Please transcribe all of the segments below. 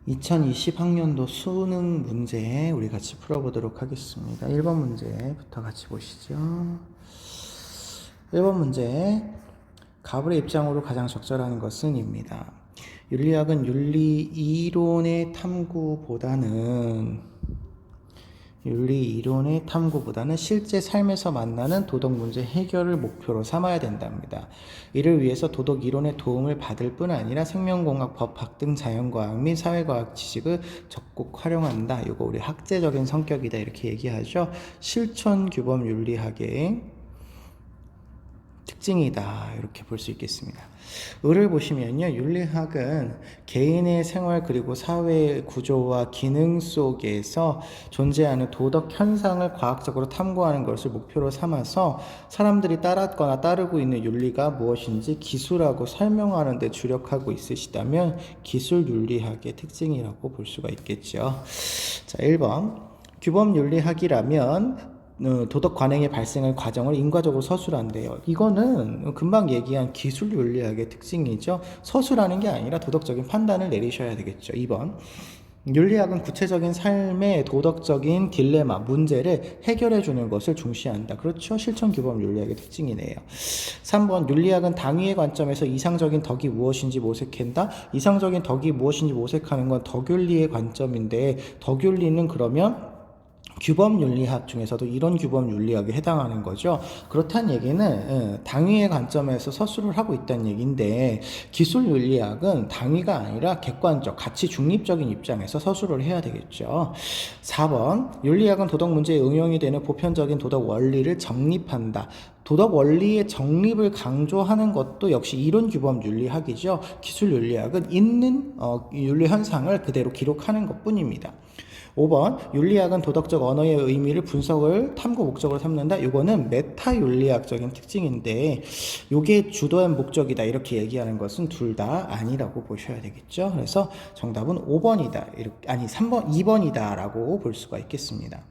2020학년도 수능 문제 우리 같이 풀어보도록 하겠습니다. 1번 문제부터 같이 보시죠. 1번 문제, 가불의 입장으로 가장 적절한 것은 입니다. 윤리학은 윤리 이론의 탐구보다는 실제 삶에서 만나는 도덕 문제 해결을 목표로 삼아야 된답니다. 이를 위해서 도덕 이론의 도움을 받을 뿐 아니라 생명공학, 법학 등 자연과학 및 사회과학 지식을 적극 활용한다. 이거 우리 학제적인 성격이다 이렇게 얘기하죠. 실천 규범 윤리학의 특징이다 이렇게 볼 수 있겠습니다. 을을 보시면요, 윤리학은 개인의 생활 그리고 사회 구조와 기능 속에서 존재하는 도덕 현상을 과학적으로 탐구하는 것을 목표로 삼아서 사람들이 따랐거나 따르고 있는 윤리가 무엇인지 기술하고 설명하는 데 주력하고 있으시다면 기술 윤리학의 특징이라고 볼 수가 있겠죠. 자, 1번 규범 윤리학이라면 도덕 관행의 발생의 과정을 인과적으로 서술한대요. 이거는 금방 얘기한 기술 윤리학의 특징이죠. 서술하는 게 아니라 도덕적인 판단을 내리셔야 되겠죠. 2번 윤리학은 구체적인 삶의 도덕적인 딜레마, 문제를 해결해 주는 것을 중시한다. 그렇죠. 실천 규범 윤리학의 특징이네요. 3번 윤리학은 당위의 관점에서 이상적인 덕이 무엇인지 모색한다. 이상적인 덕이 무엇인지 모색하는 건 덕윤리의 관점인데, 덕윤리는 그러면 규범 윤리학 중에서도 이런 규범 윤리학에 해당하는 거죠. 그렇다는 얘기는 당위의 관점에서 서술을 하고 있다는 얘기인데, 기술 윤리학은 당위가 아니라 객관적, 가치 중립적인 입장에서 서술을 해야 되겠죠. 4번 윤리학은 도덕 문제에 응용이 되는 보편적인 도덕 원리를 정립한다. 도덕 원리의 정립을 강조하는 것도 역시 이론 규범 윤리학이죠. 기술 윤리학은 있는 윤리 현상을 그대로 기록하는 것뿐입니다. 5번 윤리학은 도덕적 언어의 의미를 분석을 탐구 목적으로 삼는다. 이거는 메타 윤리학적인 특징인데, 이게 주도한 목적이다 이렇게 얘기하는 것은 둘 다 아니라고 보셔야 되겠죠. 그래서 정답은 5번이다 아니 3번 2번이다 라고 볼 수가 있겠습니다.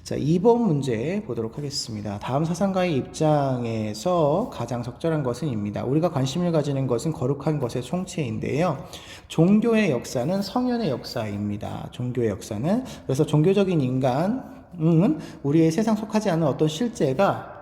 자, 2번 문제 보도록 하겠습니다. 다음 사상가의 입장에서 가장 적절한 것은 입니다. 우리가 관심을 가지는 것은 거룩한 것의 총체인데요. 종교의 역사는 성현의 역사입니다. 종교의 역사는. 그래서 종교적인 인간은 우리의 세상 속하지 않은 어떤 실제가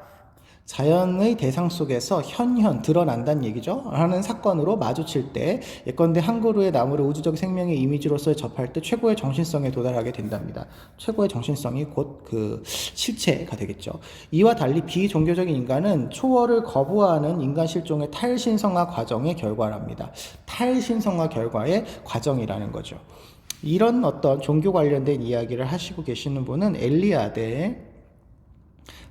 자연의 대상 속에서 현현 드러난다는 얘기죠. 하는 사건으로 마주칠 때, 예컨대 한 그루의 나무를 우주적 생명의 이미지로서 접할 때 최고의 정신성에 도달하게 된답니다. 최고의 정신성이 곧 그 실체가 되겠죠. 이와 달리 비종교적인 인간은 초월을 거부하는 인간 실종의 탈신성화 과정의 결과랍니다. 탈신성화 결과의 과정이라는 거죠. 이런 어떤 종교 관련된 이야기를 하시고 계시는 분은 엘리아데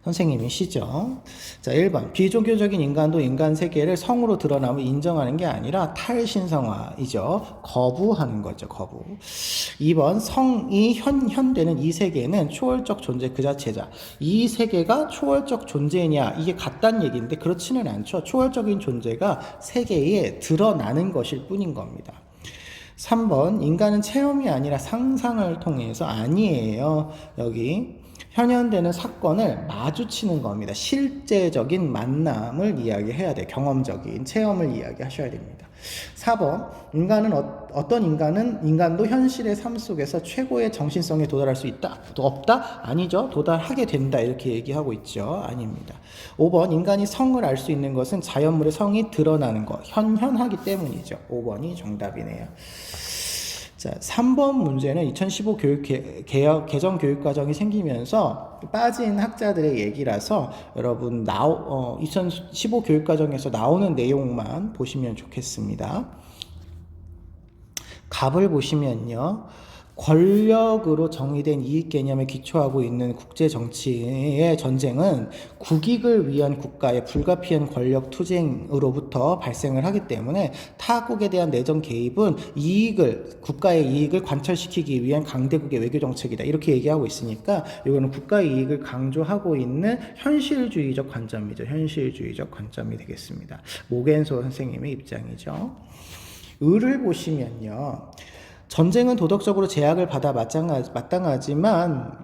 선생님이시죠. 자, 1번 비종교적인 인간도 인간 세계를 성으로 드러남을 인정하는 게 아니라 탈신성화이죠. 거부하는 거죠. 거부. 2번 성이 현되는 이 세계는 초월적 존재 그 자체자. 이 세계가 초월적 존재냐, 이게 같다는 얘기인데 그렇지는 않죠. 초월적인 존재가 세계에 드러나는 것일 뿐인 겁니다. 3번 인간은 체험이 아니라 상상을 통해서, 아니에요. 여기 현현되는 사건을 마주치는 겁니다. 실제적인 만남을 이야기해야 돼요. 경험적인 체험을 이야기하셔야 됩니다. 4번 인간은 어떤 인간도 현실의 삶 속에서 최고의 정신성에 도달할 수 있다? 없다? 아니죠. 도달하게 된다 이렇게 얘기하고 있죠. 아닙니다. 5번 인간이 성을 알 수 있는 것은 자연물의 성이 드러나는 것, 현현하기 때문이죠. 5번이 정답이네요. 자, 3번 문제는 2015 개정 교육과정이 생기면서 빠진 학자들의 얘기라서 여러분 2015 교육과정에서 나오는 내용만 보시면 좋겠습니다. 갑을 보시면요, 권력으로 정의된 이익 개념에 기초하고 있는 국제 정치의 전쟁은 국익을 위한 국가의 불가피한 권력 투쟁으로부터 발생을 하기 때문에 타국에 대한 내정 개입은 국가의 이익을 관철시키기 위한 강대국의 외교 정책이다 이렇게 얘기하고 있으니까, 이거는 국가의 이익을 강조하고 있는 현실주의적 관점이죠. 현실주의적 관점이 되겠습니다. 모겐소 선생님의 입장이죠. 을을 보시면요, 전쟁은 도덕적으로 제약을 받아 마땅하지만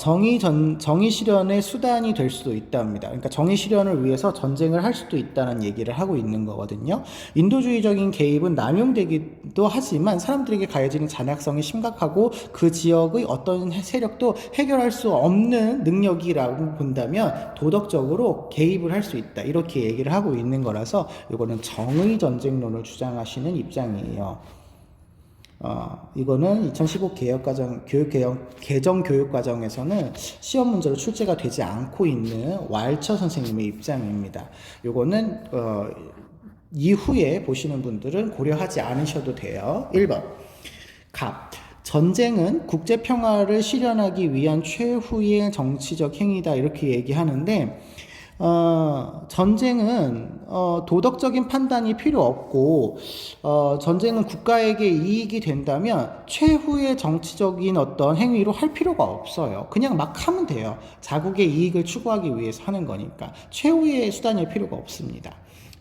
정의 실현의 수단이 될 수도 있답니다. 그러니까 정의 실현을 위해서 전쟁을 할 수도 있다는 얘기를 하고 있는 거거든요. 인도주의적인 개입은 남용되기도 하지만 사람들에게 가해지는 잔악성이 심각하고 그 지역의 어떤 세력도 해결할 수 없는 능력이라고 본다면 도덕적으로 개입을 할 수 있다. 이렇게 얘기를 하고 있는 거라서 이거는 정의 전쟁론을 주장하시는 입장이에요. 이거는 2015 개정 교육과정에서는 시험 문제로 출제가 되지 않고 있는 왈처 선생님의 입장입니다. 이거는 이후에 보시는 분들은 고려하지 않으셔도 돼요. 1번 갑 전쟁은 국제 평화를 실현하기 위한 최후의 정치적 행위다 이렇게 얘기하는데 전쟁은 도덕적인 판단이 필요 없고 전쟁은 국가에게 이익이 된다면 최후의 정치적인 어떤 행위로 할 필요가 없어요. 그냥 막 하면 돼요. 자국의 이익을 추구하기 위해서 하는 거니까 최후의 수단일 필요가 없습니다.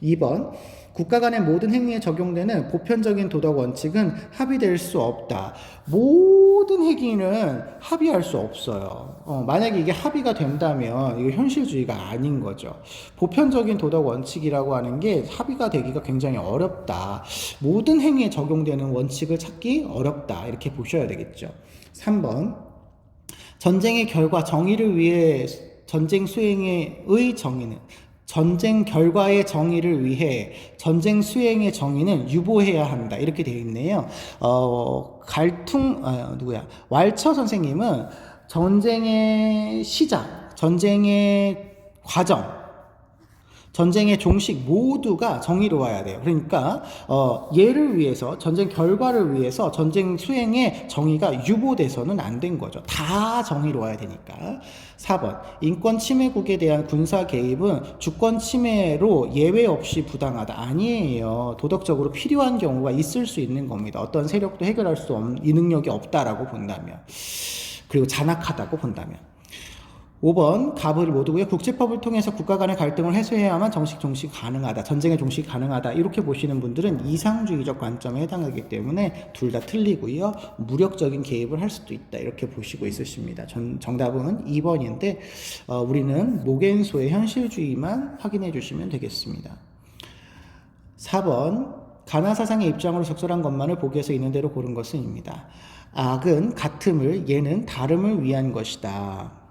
2번 국가 간의 모든 행위에 적용되는 보편적인 도덕 원칙은 합의될 수 없다. 모든 행위는 합의할 수 없어요. 만약에 이게 합의가 된다면 이거 현실주의가 아닌 거죠. 보편적인 도덕 원칙이라고 하는 게 합의가 되기가 굉장히 어렵다. 모든 행위에 적용되는 원칙을 찾기 어렵다. 이렇게 보셔야 되겠죠. 3번 전쟁의 결과 정의를 위해 전쟁 수행의 정의는 전쟁 결과의 정의를 위해 전쟁 수행의 정의는 유보해야 한다. 이렇게 되어 있네요. 왈처 선생님은 전쟁의 시작, 전쟁의 과정, 전쟁의 종식 모두가 정의로워야 돼요. 그러니까 얘를 위해서 전쟁 결과를 위해서 전쟁 수행의 정의가 유보돼서는 안 된 거죠. 다 정의로워야 되니까. 4번 인권 침해국에 대한 군사 개입은 주권 침해로 예외 없이 부당하다. 아니에요. 도덕적으로 필요한 경우가 있을 수 있는 겁니다. 어떤 세력도 해결할 수 없는 이 능력이 없다라고 본다면, 그리고 잔악하다고 본다면. 5번 갑을 모두고요. 국제법을 통해서 국가 간의 갈등을 해소해야만 종식 가능하다. 전쟁의 종식이 가능하다. 이렇게 보시는 분들은 이상주의적 관점에 해당하기 때문에 둘 다 틀리고요. 무력적인 개입을 할 수도 있다. 이렇게 보시고 있으십니다. 정답은 2번인데 우리는 모겐소의 현실주의만 확인해 주시면 되겠습니다. 4번 가나 사상의 입장으로 적절한 것만을 보기에서 있는 대로 고른 것은입니다. 악은 같음을, 얘는 다름을 위한 것이다.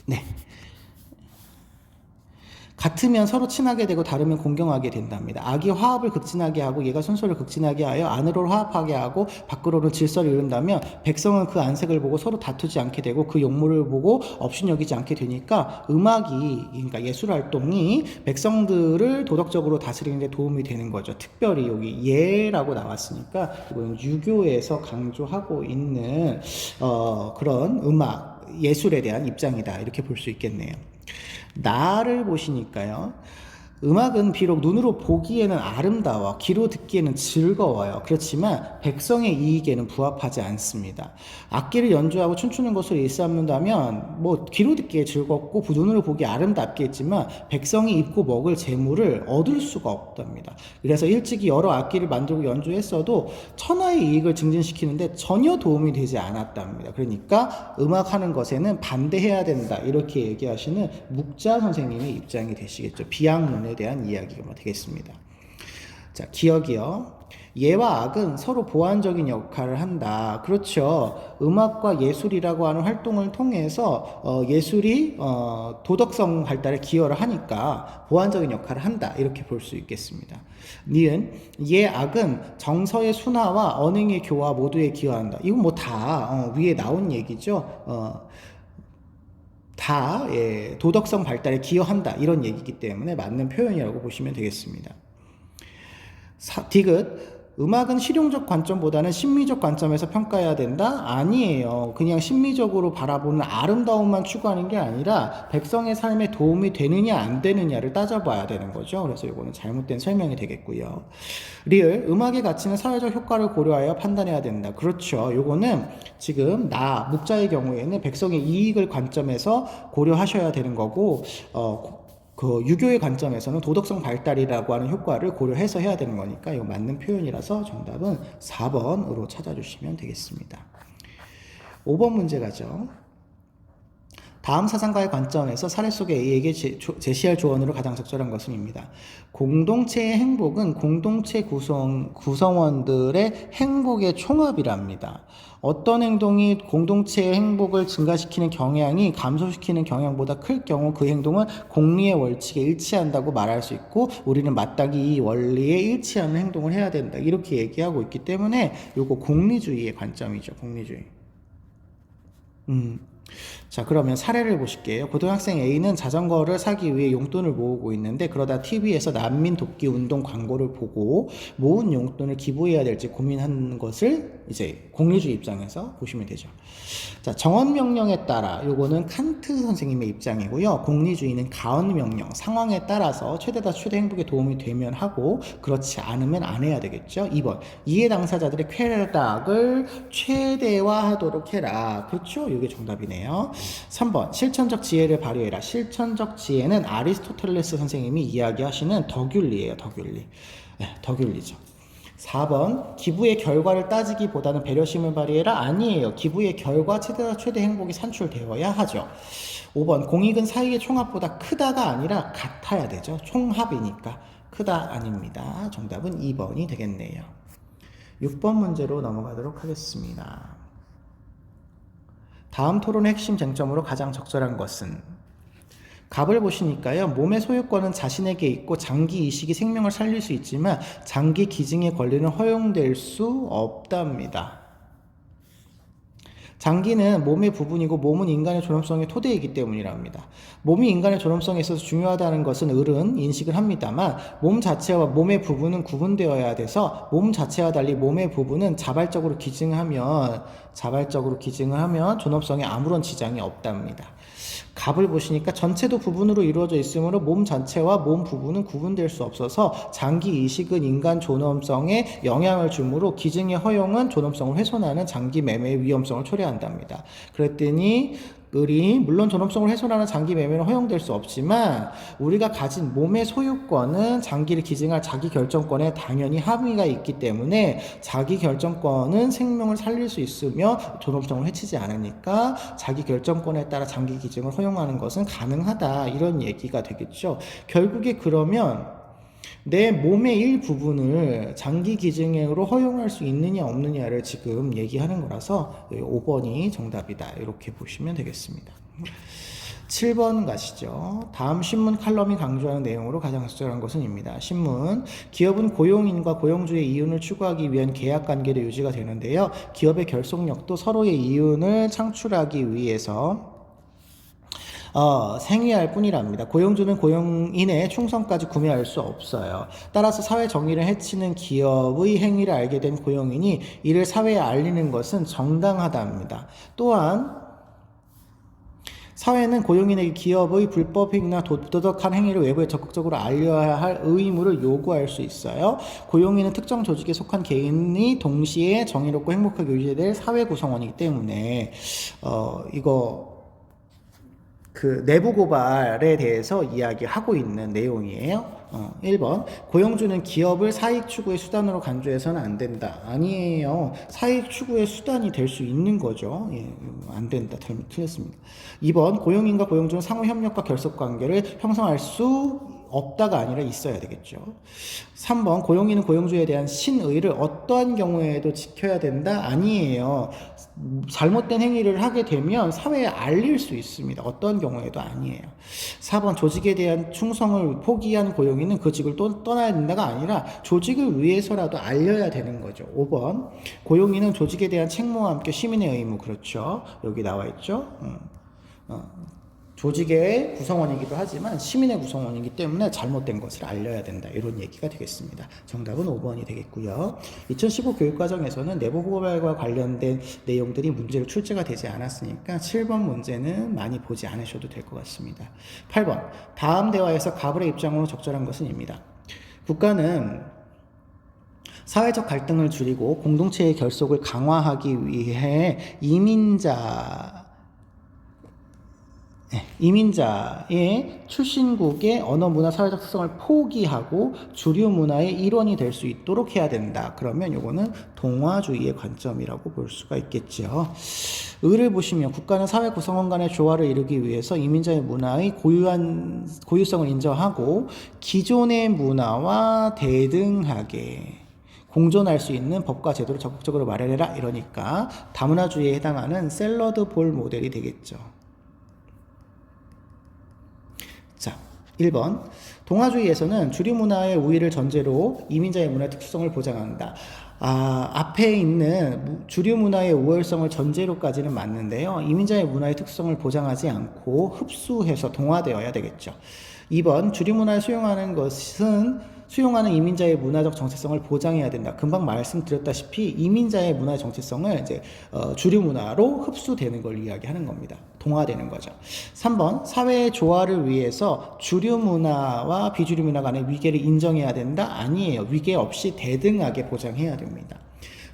네. 같으면 서로 친하게 되고 다르면 공경하게 된답니다. 악이 화합을 극진하게 하고 얘가 순서를 극진하게 하여 안으로 화합하게 하고 밖으로는 질서를 이룬다면 백성은 그 안색을 보고 서로 다투지 않게 되고 그 용모를 보고 업신여기지 않게 되니까 음악이, 그러니까 예술활동이 백성들을 도덕적으로 다스리는 데 도움이 되는 거죠. 특별히 여기 예라고 나왔으니까 이건 유교에서 강조하고 있는 그런 음악, 예술에 대한 입장이다. 이렇게 볼 수 있겠네요. 나를 보시니까요. 음악은 비록 눈으로 보기에는 아름다워, 귀로 듣기에는 즐거워요. 그렇지만 백성의 이익에는 부합하지 않습니다. 악기를 연주하고 춤추는 것을 일삼는다면 귀로 듣기에 즐겁고 눈으로 보기에 아름답겠지만 백성이 입고 먹을 재물을 얻을 수가 없답니다. 그래서 일찍이 여러 악기를 만들고 연주했어도 천하의 이익을 증진시키는데 전혀 도움이 되지 않았답니다. 그러니까 음악하는 것에는 반대해야 된다. 이렇게 얘기하시는 묵자 선생님의 입장이 되시겠죠. 비양론에 대한 이야기가 되겠습니다. 자, 기억이요. 예와 악은 서로 보완적인 역할을 한다. 그렇죠. 음악과 예술이라고 하는 활동을 통해서 예술이 도덕성 발달에 기여를 하니까 보완적인 역할을 한다. 이렇게 볼 수 있겠습니다. 니은 예, 악은 정서의 순화와 언행의 교화 모두에 기여한다. 이건 다 위에 나온 얘기죠. 다 도덕성 발달에 기여한다. 이런 얘기이기 때문에 맞는 표현이라고 보시면 되겠습니다. 디귿 음악은 실용적 관점보다는 심미적 관점에서 평가해야 된다? 아니에요. 그냥 심미적으로 바라보는 아름다움만 추구하는 게 아니라 백성의 삶에 도움이 되느냐 안 되느냐를 따져봐야 되는 거죠. 그래서 이거는 잘못된 설명이 되겠고요. 리을 음악의 가치는 사회적 효과를 고려하여 판단해야 된다. 그렇죠. 요거는 지금 묵자의 경우에는 백성의 이익을 관점에서 고려하셔야 되는 거고 그 유교의 관점에서는 도덕성 발달이라고 하는 효과를 고려해서 해야 되는 거니까 이거 맞는 표현이라서 정답은 4번으로 찾아주시면 되겠습니다. 5번 문제 가죠. 다음 사상가의 관점에서 사례 속에 A에게 제시할 조언으로 가장 적절한 것은입니다. 공동체의 행복은 공동체 구성원들의 행복의 총합이랍니다. 어떤 행동이 공동체의 행복을 증가시키는 경향이 감소시키는 경향보다 클 경우 그 행동은 공리의 원칙에 일치한다고 말할 수 있고 우리는 마땅히 이 원리에 일치하는 행동을 해야 된다. 이렇게 얘기하고 있기 때문에 이거 공리주의의 관점이죠. 공리주의. 자, 그러면 사례를 보실게요. 고등학생 A는 자전거를 사기 위해 용돈을 모으고 있는데 그러다 TV에서 난민 돕기 운동 광고를 보고 모은 용돈을 기부해야 될지 고민하는 것을 이제 공리주의 입장에서 보시면 되죠. 자, 정언 명령에 따라 요거는 칸트 선생님의 입장이고요. 공리주의는 가언 명령, 상황에 따라서 최대다 최대 행복에 도움이 되면 하고 그렇지 않으면 안 해야 되겠죠. 2번, 이해 당사자들의 쾌락을 최대화하도록 해라. 그렇죠? 이게 정답이네요. 3번, 실천적 지혜를 발휘해라. 실천적 지혜는 아리스토텔레스 선생님이 이야기하시는 덕윤리예요. 덕윤리. 네, 덕윤리죠. 4번, 기부의 결과를 따지기보다는 배려심을 발휘해라. 아니에요. 기부의 결과 최대와 최대 행복이 산출되어야 하죠. 5번, 공익은 사익의 총합보다 크다가 아니라 같아야 되죠. 총합이니까. 크다 아닙니다. 정답은 2번이 되겠네요. 6번 문제로 넘어가도록 하겠습니다. 다음 토론의 핵심 쟁점으로 가장 적절한 것은 갑을 보시니까요. 몸의 소유권은 자신에게 있고 장기 이식이 생명을 살릴 수 있지만 장기 기증의 권리는 허용될 수 없답니다. 장기는 몸의 부분이고 몸은 인간의 존엄성의 토대이기 때문이랍니다. 몸이 인간의 존엄성에 있어서 중요하다는 것은 을은 인식을 합니다만 몸 자체와 몸의 부분은 구분되어야 돼서 몸 자체와 달리 몸의 부분은 자발적으로 기증을 하면 존엄성에 아무런 지장이 없답니다. 갑을 보시니까 전체도 부분으로 이루어져 있으므로 몸 전체와 몸 부분은 구분될 수 없어서 장기 이식은 인간 존엄성에 영향을 주므로 기증의 허용은 존엄성을 훼손하는 장기 매매의 위험성을 초래한답니다. 그랬더니 을이 물론 존엄성을 훼손하는 장기 매매는 허용될 수 없지만 우리가 가진 몸의 소유권은 장기를 기증할 자기 결정권에 당연히 함의가 있기 때문에 자기 결정권은 생명을 살릴 수 있으며 존엄성을 해치지 않으니까 자기 결정권에 따라 장기 기증을 허용하는 것은 가능하다. 이런 얘기가 되겠죠. 결국에 그러면 내 몸의 일부분을 장기 기증으로 허용할 수 있느냐 없느냐를 지금 얘기하는 거라서 5번이 정답이다. 이렇게 보시면 되겠습니다. 7번 가시죠. 다음 신문 칼럼이 강조하는 내용으로 가장 적절한 것은입니다. 신문, 기업은 고용인과 고용주의 이윤을 추구하기 위한 계약관계로 유지가 되는데요. 기업의 결속력도 서로의 이윤을 창출하기 위해서 생의할 뿐이랍니다. 고용주는 고용인의 충성까지 구매할 수 없어요. 따라서 사회 정의를 해치는 기업의 행위를 알게 된 고용인이 이를 사회에 알리는 것은 정당하답니다. 또한 사회는 고용인에게 기업의 불법행위나 부도덕한 행위를 외부에 적극적으로 알려야 할 의무를 요구할 수 있어요. 고용인은 특정 조직에 속한 개인이 동시에 정의롭고 행복하게 유지될 사회 구성원이기 때문에 그 내부 고발에 대해서 이야기하고 있는 내용이에요. 1번, 고용주는 기업을 사익 추구의 수단으로 간주해서는 안 된다. 아니에요. 사익 추구의 수단이 될 수 있는 거죠. 예, 안 된다. 틀렸습니다. 2번, 고용인과 고용주는 상호 협력과 결속 관계를 형성할 수 없다가 아니라 있어야 되겠죠. 3번, 고용인은 고용주에 대한 신의를 어떠한 경우에도 지켜야 된다? 아니에요. 잘못된 행위를 하게 되면 사회에 알릴 수 있습니다. 어떤 경우에도 아니에요. 4번, 조직에 대한 충성을 포기한 고용인은 그 직을 떠나야 된다가 아니라 조직을 위해서라도 알려야 되는 거죠. 5번, 고용인은 조직에 대한 책무와 함께 시민의 의무, 그렇죠. 여기 나와 있죠. 조직의 구성원이기도 하지만 시민의 구성원이기 때문에 잘못된 것을 알려야 된다. 이런 얘기가 되겠습니다. 정답은 5번이 되겠고요. 2015 교육과정에서는 내부 고발과 관련된 내용들이 문제로 출제가 되지 않았으니까 7번 문제는 많이 보지 않으셔도 될 것 같습니다. 8번, 다음 대화에서 가불의 입장으로 적절한 것은입니다. 국가는 사회적 갈등을 줄이고 공동체의 결속을 강화하기 위해 이민자 이민자의 출신국의 언어, 문화, 사회적 특성을 포기하고 주류 문화의 일원이 될 수 있도록 해야 된다. 그러면 요거는 동화주의의 관점이라고 볼 수가 있겠죠. 을을 보시면 국가는 사회 구성원 간의 조화를 이루기 위해서 이민자의 문화의 고유성을 인정하고 기존의 문화와 대등하게 공존할 수 있는 법과 제도를 적극적으로 마련해라. 이러니까 다문화주의에 해당하는 샐러드 볼 모델이 되겠죠. 자, 1번. 동아주의에서는 주류 문화의 우위를 전제로 이민자의 문화의 특수성을 보장한다. 앞에 있는 주류 문화의 우월성을 전제로까지는 맞는데요. 이민자의 문화의 특성을 보장하지 않고 흡수해서 동화되어야 되겠죠. 2번. 주류 문화를 수용하는 이민자의 문화적 정체성을 보장해야 된다. 금방 말씀드렸다시피 이민자의 문화의 정체성을 이제 주류 문화로 흡수되는 걸 이야기하는 겁니다. 동화되는 거죠. 3번. 사회의 조화를 위해서 주류 문화와 비주류 문화 간의 위계를 인정해야 된다? 아니에요. 위계 없이 대등하게 보장해야 됩니다.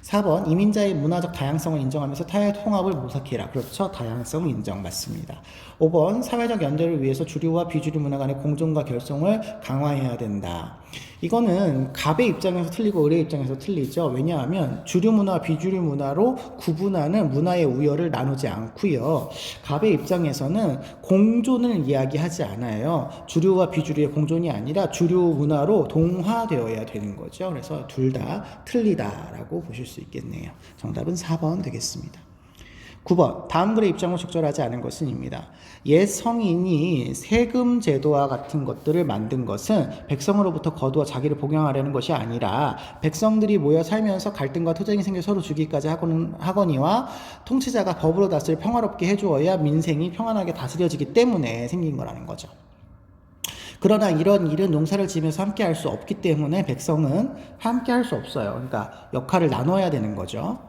4번. 이민자의 문화적 다양성을 인정하면서 타의 통합을 모색해라. 그렇죠. 다양성 인정 맞습니다. 5번. 사회적 연대를 위해서 주류와 비주류 문화 간의 공존과 결속을 강화해야 된다. 이거는 갑의 입장에서 틀리고 을의 입장에서 틀리죠. 왜냐하면 주류 문화와 비주류 문화로 구분하는 문화의 우열을 나누지 않고요. 갑의 입장에서는 공존을 이야기하지 않아요. 주류와 비주류의 공존이 아니라 주류 문화로 동화되어야 되는 거죠. 그래서 둘 다 틀리다라고 보실 수 있겠네요. 정답은 4번 되겠습니다. 9번. 다음 글의 입장으로 적절하지 않은 것은 입니다. 옛 성인이 세금 제도와 같은 것들을 만든 것은 백성으로부터 거두어 자기를 복용하려는 것이 아니라 백성들이 모여 살면서 갈등과 투쟁이 생겨 서로 죽이기까지 하거니와 통치자가 법으로 다스릴 평화롭게 해주어야 민생이 평안하게 다스려지기 때문에 생긴 거라는 거죠. 그러나 이런 일은 농사를 지으면서 함께 할 수 없기 때문에 백성은 함께 할 수 없어요. 그러니까 역할을 나눠야 되는 거죠.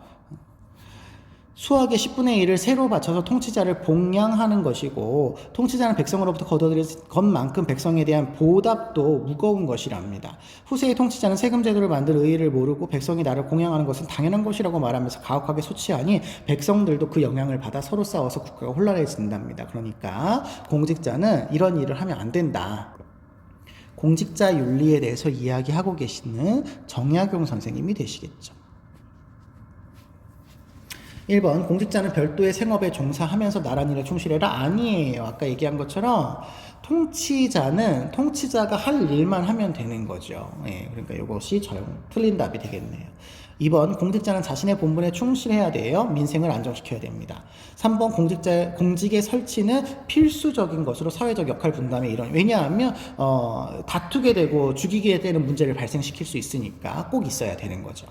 수학의 10분의 1을 세로 받쳐서 통치자를 복양하는 것이고 통치자는 백성으로부터 거둬들인 것만큼 백성에 대한 보답도 무거운 것이랍니다. 후세의 통치자는 세금 제도를 만들 의의를 모르고 백성이 나를 공양하는 것은 당연한 것이라고 말하면서 가혹하게 소치하니 백성들도 그 영향을 받아 서로 싸워서 국가가 혼란해진답니다. 그러니까 공직자는 이런 일을 하면 안 된다. 공직자 윤리에 대해서 이야기하고 계시는 정약용 선생님이 되시겠죠. 1번. 공직자는 별도의 생업에 종사하면서 나라 일에 충실해라? 아니에요. 아까 얘기한 것처럼 통치자는 통치자가 할 일만 하면 되는 거죠. 그러니까 이것이 틀린 답이 되겠네요. 2번. 공직자는 자신의 본분에 충실해야 돼요. 민생을 안정시켜야 됩니다. 3번. 공직의 설치는 필수적인 것으로 사회적 역할 분담에 왜냐하면 다투게 되고 죽이게 되는 문제를 발생시킬 수 있으니까 꼭 있어야 되는 거죠.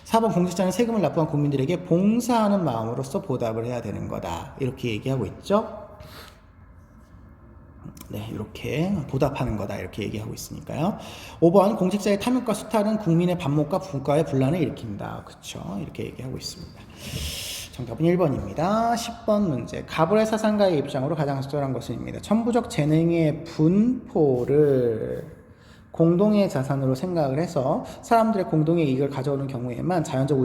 4번. 공직자는 세금을 납부한 국민들에게 봉사하는 마음으로써 보답을 해야 되는 거다. 이렇게 얘기하고 있죠. 네, 이렇게 보답하는 거다 이렇게 얘기하고 있으니까요. 5번. 공직자의 탐욕과 수탈은 국민의 반목과 국가의 분란을 일으킨다. 그렇죠. 이렇게 얘기하고 있습니다. 정답은 1번입니다. 10번 문제. 가불의 사상가의 입장으로 가장 적절한 것은입니다. 천부적 재능의 분포를 공동의 자산으로 생각을 해서 사람들의 공동의 이익을 가져오는 경우에만 자연적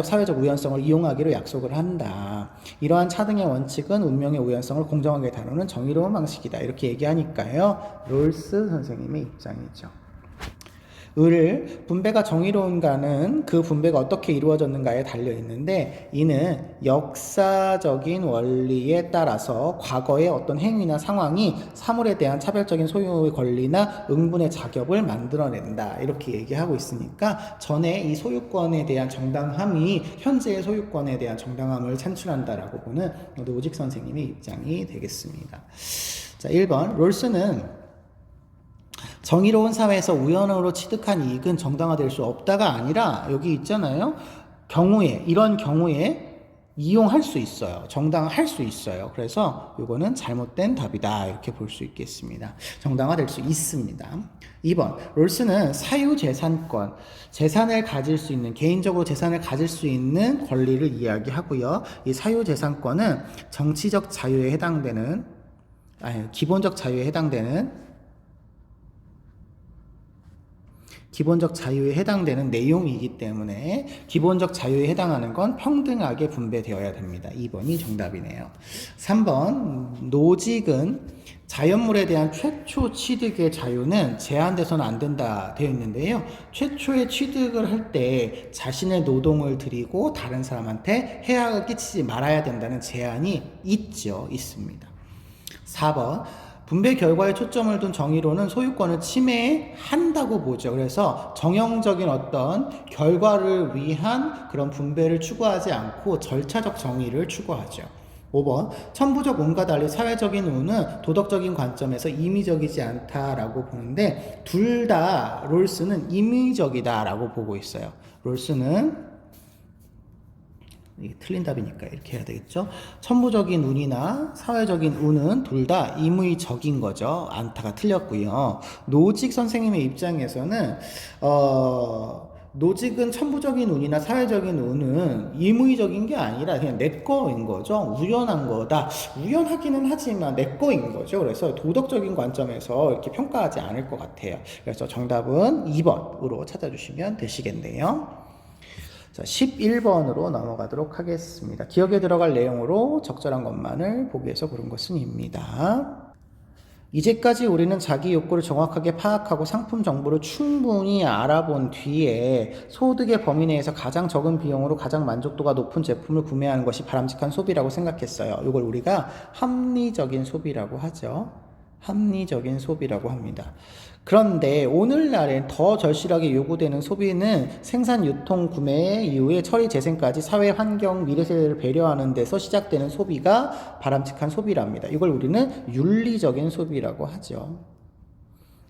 사회적 우연성을 이용하기로 약속을 한다. 이러한 차등의 원칙은 운명의 우연성을 공정하게 다루는 정의로운 방식이다. 이렇게 얘기하니까요. 롤스 선생님의 입장이죠. 을 분배가 정의로운가는 그 분배가 어떻게 이루어졌는가에 달려 있는데 이는 역사적인 원리에 따라서 과거의 어떤 행위나 상황이 사물에 대한 차별적인 소유의 권리나 응분의 자격을 만들어낸다 이렇게 얘기하고 있으니까 전에 이 소유권에 대한 정당함이 현재의 소유권에 대한 정당함을 창출한다라고 보는 노직 선생님의 입장이 되겠습니다. 자, 1번. 롤스는 정의로운 사회에서 우연으로 취득한 이익은 정당화될 수 없다가 아니라 여기 있잖아요. 이런 경우에 이용할 수 있어요. 정당화할 수 있어요. 그래서 이거는 잘못된 답이다. 이렇게 볼 수 있겠습니다. 정당화될 수 있습니다. 2번. 롤스는 사유재산권, 개인적으로 재산을 가질 수 있는 권리를 이야기하고요. 이 사유재산권은 정치적 자유에 해당되는, 기본적 자유에 해당되는 기본적 자유에 해당되는 내용이기 때문에 기본적 자유에 해당하는 건 평등하게 분배되어야 됩니다. 2번이 정답이네요. 3번 노직은 자연물에 대한 최초 취득의 자유는 제한돼서는 안 된다 되어 있는데요. 최초의 취득을 할 때 자신의 노동을 들이고 다른 사람한테 해악을 끼치지 말아야 된다는 제한이 있습니다. 4번 분배 결과에 초점을 둔 정의로는 소유권을 침해한다고 보죠. 그래서 정형적인 어떤 결과를 위한 그런 분배를 추구하지 않고 절차적 정의를 추구하죠. 5번 천부적 운과 달리 사회적인 운은 도덕적인 관점에서 임의적이지 않다라고 보는데 둘 다 롤스는 임의적이다라고 보고 있어요. 롤스는 이게 틀린 답이니까 이렇게 해야 되겠죠. 천부적인 운이나 사회적인 운은 둘 다 임의적인 거죠. 않다가 틀렸고요. 노직 선생님의 입장에서는 노직은 천부적인 운이나 사회적인 운은 임의적인 게 아니라 그냥 내 거인 거죠. 우연한 거다. 우연하기는 하지만 내 거인 거죠. 그래서 도덕적인 관점에서 이렇게 평가하지 않을 것 같아요. 그래서 정답은 2번으로 찾아주시면 되시겠네요. 자, 11번으로 넘어가도록 하겠습니다. 기억에 들어갈 내용으로 적절한 것만을 보기 위해서 고른 것은입니다. 이제까지 우리는 자기 욕구를 정확하게 파악하고 상품 정보를 충분히 알아본 뒤에 소득의 범위 내에서 가장 적은 비용으로 가장 만족도가 높은 제품을 구매하는 것이 바람직한 소비라고 생각했어요. 이걸 우리가 합리적인 소비라고 하죠. 합리적인 소비라고 합니다. 그런데 오늘날엔 더 절실하게 요구되는 소비는 생산, 유통, 구매 이후에 처리, 재생까지 사회, 환경, 미래 세대를 배려하는 데서 시작되는 소비가 바람직한 소비랍니다. 이걸 우리는 윤리적인 소비라고 하죠.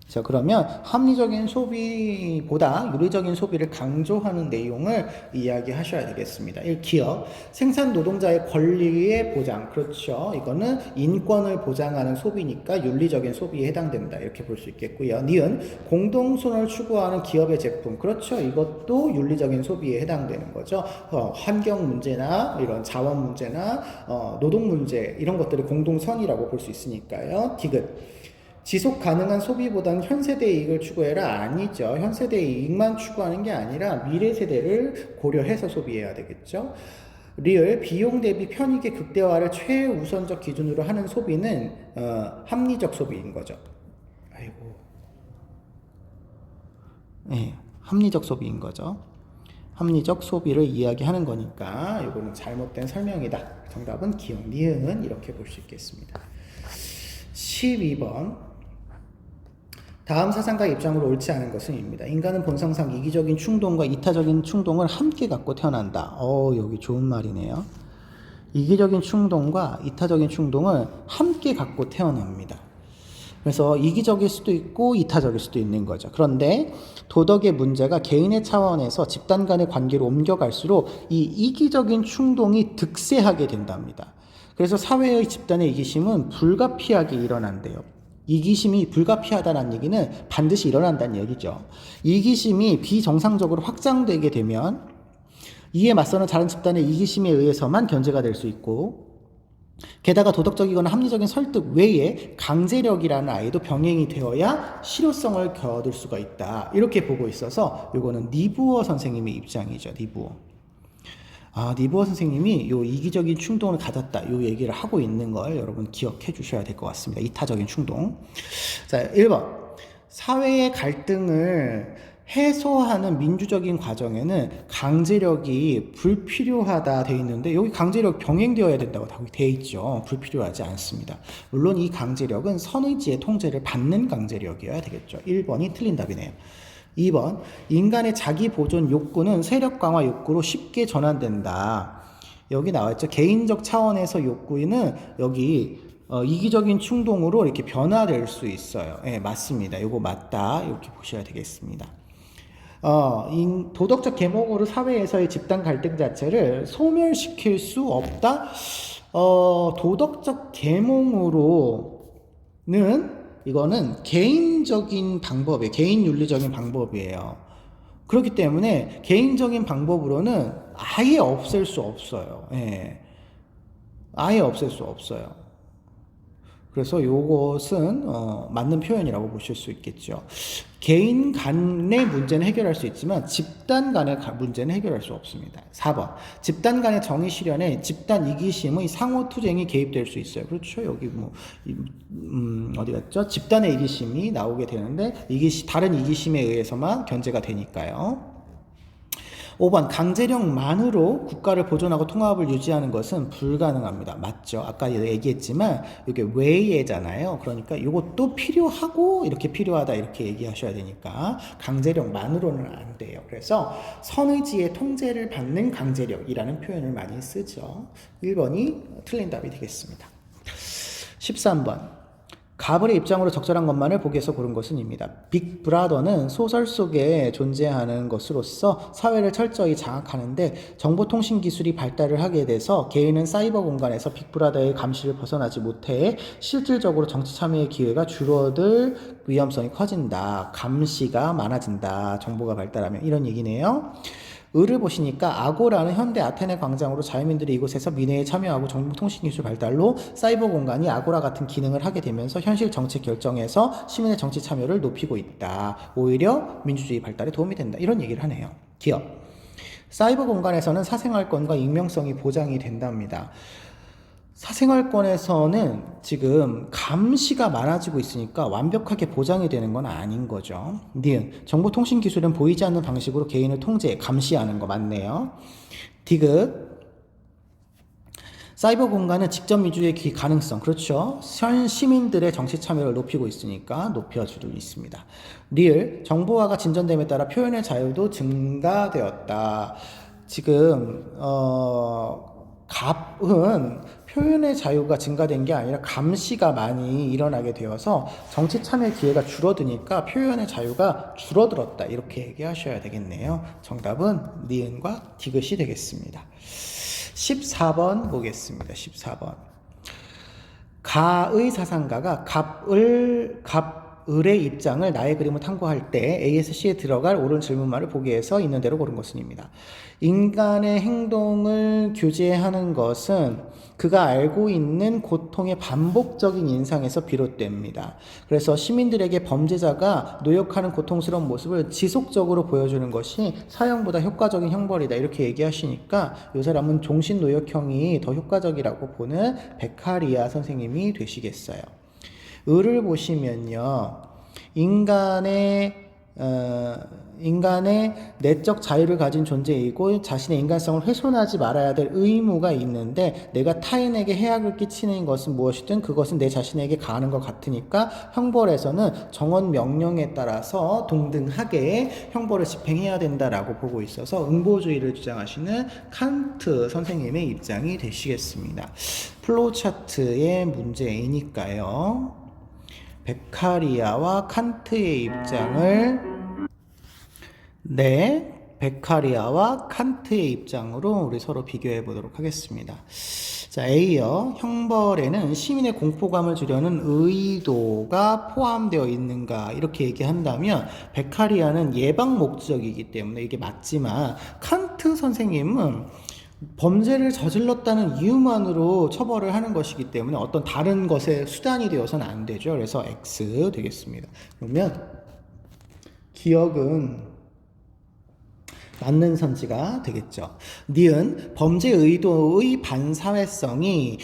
자, 그러면 합리적인 소비보다 윤리적인 소비를 강조하는 내용을 이야기하셔야 되겠습니다. 1. 기업, 생산 노동자의 권리의 보장. 그렇죠. 이거는 인권을 보장하는 소비니까 윤리적인 소비에 해당된다. 이렇게 볼 수 있겠고요. 니은, 공동선을 추구하는 기업의 제품. 그렇죠. 이것도 윤리적인 소비에 해당되는 거죠. 환경 문제나 이런 자원 문제나 노동 문제 이런 것들이 공동선이라고 볼 수 있으니까요. 디귿, 지속 가능한 소비보다는 현 세대의 이익을 추구해라. 아니죠. 현 세대의 이익만 추구하는 게 아니라 미래 세대를 고려해서 소비해야 되겠죠. 리을, 비용 대비 편익의 극대화를 최우선적 기준으로 하는 소비는 합리적 소비인 거죠. 아이고. 네, 합리적 소비인 거죠. 합리적 소비를 이야기하는 거니까 이거는 잘못된 설명이다. 정답은 기억, 니은 이렇게 볼 수 있겠습니다. 12번 다음 사상가 입장으로 옳지 않은 것은입니다. 인간은 본성상 이기적인 충동과 이타적인 충동을 함께 갖고 태어난다. 여기 좋은 말이네요. 이기적인 충동과 이타적인 충동을 함께 갖고 태어납니다. 그래서 이기적일 수도 있고 이타적일 수도 있는 거죠. 그런데 도덕의 문제가 개인의 차원에서 집단 간의 관계로 옮겨갈수록 이 이기적인 충동이 득세하게 된답니다. 그래서 사회의 집단의 이기심은 불가피하게 일어난대요. 이기심이 불가피하다는 얘기는 반드시 일어난다는 얘기죠. 이기심이 비정상적으로 확장되게 되면 이에 맞서는 다른 집단의 이기심에 의해서만 견제가 될 수 있고, 게다가 도덕적이거나 합리적인 설득 외에 강제력이라는 아이도 병행이 되어야 실효성을 거둘 수가 있다. 이렇게 보고 있어서 이거는 니부어 선생님의 입장이죠. 니부어 선생님이 요 이기적인 충동을 가졌다. 요 얘기를 하고 있는 걸 여러분 기억해 주셔야 될 것 같습니다. 이타적인 충동. 자, 1번. 사회의 갈등을 해소하는 민주적인 과정에는 강제력이 불필요하다 되어 있는데 여기 강제력 병행되어야 된다고 되어 있죠. 불필요하지 않습니다. 물론 이 강제력은 선의지의 통제를 받는 강제력이어야 되겠죠. 1번이 틀린 답이네요. 2번, 인간의 자기 보존 욕구는 세력 강화 욕구로 쉽게 전환된다. 여기 나와있죠. 개인적 차원에서 욕구는 여기 이기적인 충동으로 이렇게 변화될 수 있어요. 네, 맞습니다. 이거 맞다. 이렇게 보셔야 되겠습니다. 도덕적 계몽으로 사회에서의 집단 갈등 자체를 소멸시킬 수 없다. 도덕적 계몽으로는 이거는 개인적인 방법이에요. 개인 윤리적인 방법이에요. 그렇기 때문에 개인적인 방법으로는 아예 없앨 수 없어요. 예. 아예 없앨 수 없어요. 그래서 이것은 맞는 표현이라고 보실 수 있겠죠. 개인 간의 문제는 해결할 수 있지만 집단 간의 문제는 해결할 수 없습니다. 4번. 집단 간의 정의 실현에 집단 이기심의 상호 투쟁이 개입될 수 있어요. 그렇죠. 여기 어디 갔죠? 집단의 이기심이 나오게 되는데 다른 이기심에 의해서만 견제가 되니까요. 5번 강제력만으로 국가를 보존하고 통합을 유지하는 것은 불가능합니다. 맞죠? 아까 얘기했지만 이게 외예잖아요. 그러니까 이것도 필요하고 이렇게 필요하다 이렇게 얘기하셔야 되니까 강제력만으로는 안 돼요. 그래서 선의지의 통제를 받는 강제력이라는 표현을 많이 쓰죠. 1번이 틀린 답이 되겠습니다. 13번 가불의 입장으로 적절한 것만을 보기에서 고른 것은 입니다. 빅브라더는 소설 속에 존재하는 것으로서 사회를 철저히 장악하는데 정보통신기술이 발달을 하게 돼서 개인은 사이버 공간에서 빅브라더의 감시를 벗어나지 못해 실질적으로 정치 참여의 기회가 줄어들 위험성이 커진다. 감시가 많아진다. 정보가 발달하면 이런 얘기네요. 을을 보시니까 아고라는 현대 아테네 광장으로 자유민들이 이곳에서 민회에 참여하고 정보통신기술 발달로 사이버 공간이 아고라 같은 기능을 하게 되면서 현실 정책 결정에서 시민의 정치 참여를 높이고 있다. 오히려 민주주의 발달에 도움이 된다. 이런 얘기를 하네요. 기업. 사이버 공간에서는 사생활권과 익명성이 보장이 된답니다. 사생활권에서는 지금 감시가 많아지고 있으니까 완벽하게 보장이 되는 건 아닌 거죠. 니은 정보통신기술은 보이지 않는 방식으로 개인을 통제, 감시하는 거 맞네요. 디귿 사이버 공간은 직접 민주주의의 가능성, 그렇죠. 현 시민들의 정치 참여를 높이고 있으니까 높여주고 있습니다. 리을 정보화가 진전됨에 따라 표현의 자유도 증가되었다. 지금 갑은 표현의 자유가 증가된 게 아니라 감시가 많이 일어나게 되어서 정치 참여 기회가 줄어드니까 표현의 자유가 줄어들었다. 이렇게 얘기하셔야 되겠네요. 정답은 니은과 디귿이 되겠습니다. 14번 보겠습니다. 14번. 가의 사상가가 을의 입장을 나의 그림을 탐구할 때 ASC에 들어갈 옳은 질문말을 보기에서 있는 대로 고른 것은입니다. 인간의 행동을 규제하는 것은 그가 알고 있는 고통의 반복적인 인상에서 비롯됩니다. 그래서 시민들에게 범죄자가 노역하는 고통스러운 모습을 지속적으로 보여주는 것이 사형보다 효과적인 형벌이다. 이렇게 얘기하시니까 이 사람은 종신노역형이 더 효과적이라고 보는 베카리아 선생님이 되시겠어요. 을을 보시면요, 인간의 내적 자유를 가진 존재이고 자신의 인간성을 훼손하지 말아야 될 의무가 있는데 내가 타인에게 해악을 끼치는 것은 무엇이든 그것은 내 자신에게 가하는 것 같으니까 형벌에서는 정원 명령에 따라서 동등하게 형벌을 집행해야 된다라고 보고 있어서 응보주의를 주장하시는 칸트 선생님의 입장이 되시겠습니다. 플로우 차트의 문제이니까요. 베카리아와 칸트의 입장을 베카리아와 칸트의 입장으로 우리 서로 비교해 보도록 하겠습니다. 자, A요. 형벌에는 시민의 공포감을 주려는 의도가 포함되어 있는가 이렇게 얘기한다면 베카리아는 예방 목적이기 때문에 이게 맞지만 칸트 선생님은 범죄를 저질렀다는 이유만으로 처벌을 하는 것이기 때문에 어떤 다른 것의 수단이 되어서는 안 되죠. 그래서 X 되겠습니다. 그러면 기억은 맞는 선지가 되겠죠. 니은 범죄 의도의 반사회성이